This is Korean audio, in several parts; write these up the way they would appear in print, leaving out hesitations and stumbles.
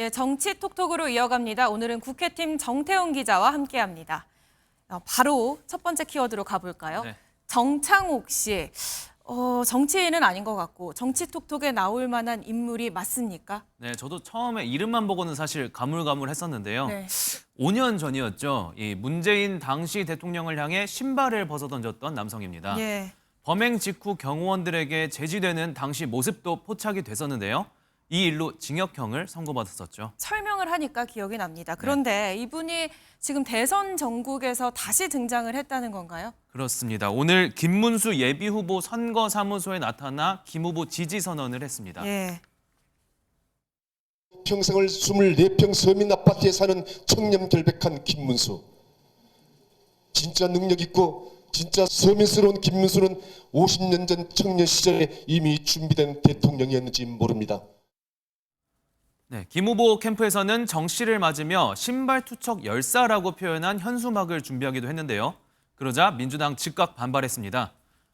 예, 정치 톡톡으로 이어갑니다. 오늘은 국회팀 정태훈 기자와 함께합니다. 바로 첫 번째 키워드로 가볼까요? 네. 정창욱 씨, 정치인은 아닌 것 같고 정치 톡톡에 나올 만한 인물이 맞습니까? 네, 저도 처음에 이름만 보고는 사실 가물가물했었는데요. 네. 5년 전이었죠. 이 문재인 당시 대통령을 향해 신발을 벗어던졌던 남성입니다. 예. 범행 직후 경호원들에게 제지되는 당시 모습도 포착이 됐었는데요. 이 일로 징역형을 선고받았었죠. 설명을 하니까 기억이 납니다. 그런데 이분이 지금 대선 전국에서 다시 등장을 했다는 건가요? 그렇습니다. 오늘 김문수 예비후보 선거사무소에 나타나 김 후보 지지 선언을 했습니다. 예. 평생을 24평 서민 아파트에 사는 청렴 결백한 김문수. 진짜 능력 있고 진짜 서민스러운 김문수는 50년 전 청년 시절에 이미 준비된 대통령이었는지 모릅니다. 네, 김 후보 캠프에서는 정 씨를 맞으며 신발 투척 열사라고 표현한 현수막을 준비하기도 했는데요. 그러자 민주당 즉각 반발했습니다.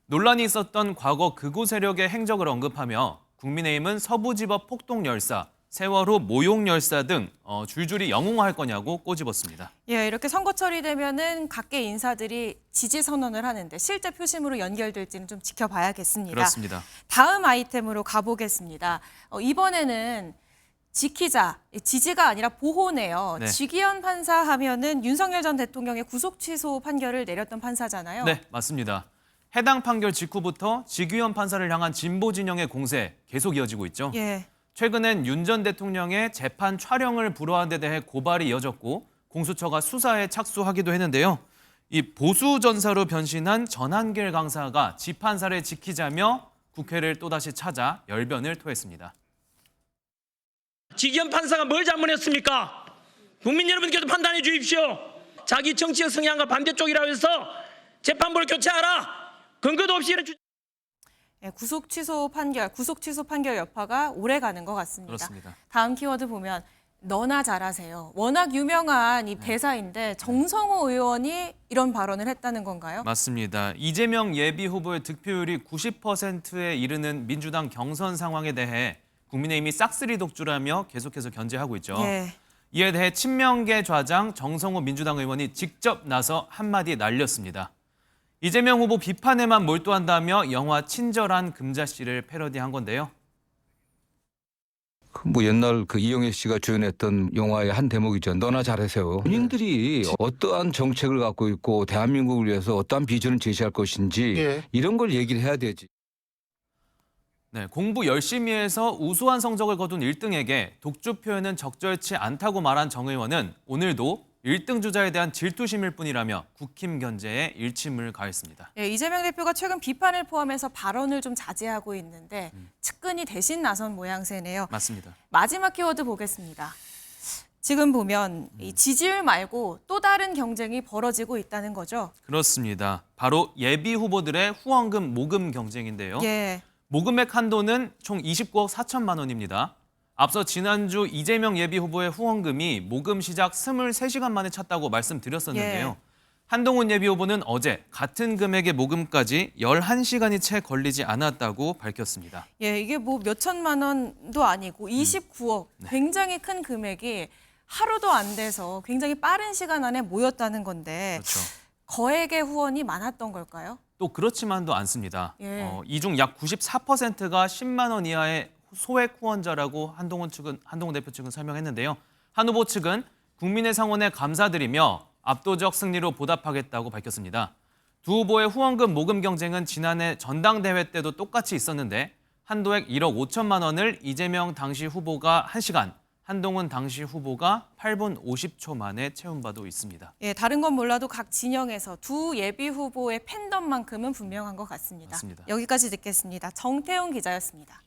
논란이 있었던 과거 극우 세력의 행적을 언급하며 국민의힘은 서부지법 폭동 열사, 세월호 모욕 열사 등 줄줄이 영웅화할 거냐고 꼬집었습니다. 예, 이렇게 선거철이 되면은 각계 인사들이 지지 선언을 하는데 실제 표심으로 연결될지는 좀 지켜봐야겠습니다. 그렇습니다. 다음 아이템으로 가보겠습니다. 이번에는 지키자, 지지가 아니라 보호네요. 네. 지기현 판사 하면은 윤석열 전 대통령의 구속 취소 판결을 내렸던 판사잖아요. 네, 맞습니다. 해당 판결 직후부터 지규현 판사를 향한 진보 진영의 공세 계속 이어지고 있죠. 예. 최근엔 윤 전 대통령의 재판 촬영을 불허한 데 대해 고발이 이어졌고 공수처가 수사에 착수하기도 했는데요. 이 보수 전사로 변신한 전한길 강사가 지판사를 지키자며 국회를 또다시 찾아 열변을 토했습니다. 지기현 판사가 뭘 잘못했습니까? 국민 여러분께서 판단해 주십시오. 자기 정치적 성향과 반대쪽이라고 해서 재판부를 교체하라. 근거도 없이 이런 예, 구속 취소 판결 여파가 오래 가는 것 같습니다. 그렇습니다. 다음 키워드 보면 너나 잘하세요. 워낙 유명한 이 대사인데 정성호 의원이 이런 발언을 했다는 건가요? 맞습니다. 이재명 예비 후보의 득표율이 90%에 이르는 민주당 경선 상황에 대해 국민의힘이 싹쓸이 독주라며 계속해서 견제하고 있죠. 예. 이에 대해 친명계 좌장 정성호 민주당 의원이 직접 나서 한마디 날렸습니다. 이재명 후보 비판에만 몰두한다며 영화 친절한 금자씨를 패러디한 건데요. 뭐 옛날 그 이영애 씨가 주연했던 영화의 한 대목이죠. 너나 잘하세요. 본인들이 어떠한 정책을 갖고 있고 대한민국을 위해서 어떠한 비전을 제시할 것인지 이런 걸 얘기를 해야 되지. 네, 공부 열심히 해서 우수한 성적을 거둔 1등에게 독주 표현은 적절치 않다고 말한 정 의원은 오늘도 1등 주자에 대한 질투심일 뿐이라며 국힘 견제에 일침을 가했습니다. 예, 이재명 대표가 최근 비판을 포함해서 발언을 좀 자제하고 있는데 측근이 대신 나선 모양새네요. 맞습니다. 마지막 키워드 보겠습니다. 지금 보면 이 지지율 말고 또 다른 경쟁이 벌어지고 있다는 거죠. 그렇습니다. 바로 예비 후보들의 후원금 모금 경쟁인데요. 예. 모금액 한도는 총 29억 4천만 원입니다. 앞서 지난주 이재명 예비 후보의 후원금이 모금 시작 23시간 만에 찼다고 말씀드렸었는데요. 예. 한동훈 예비 후보는 어제 같은 금액의 모금까지 11시간이 채 걸리지 않았다고 밝혔습니다. 예, 이게 뭐 몇 천만 원도 아니고 29억. 굉장히 큰 금액이 하루도 안 돼서 굉장히 빠른 시간 안에 모였다는 건데 그렇죠. 거액의 후원이 많았던 걸까요? 또 그렇지만도 않습니다. 예. 이 중 약 94%가 10만 원 이하의 소액 후원자라고 한동훈 대표 측은 설명했는데요. 한 후보 측은 국민의 상원에 감사드리며 압도적 승리로 보답하겠다고 밝혔습니다. 두 후보의 후원금 모금 경쟁은 지난해 전당대회 때도 똑같이 있었는데 한도액 1억 5천만 원을 이재명 당시 후보가 1시간, 한동훈 당시 후보가 8분 50초 만에 채운 바도 있습니다. 예, 다른 건 몰라도 각 진영에서 두 예비 후보의 팬덤만큼은 분명한 것 같습니다. 맞습니다. 여기까지 듣겠습니다. 정태훈 기자였습니다.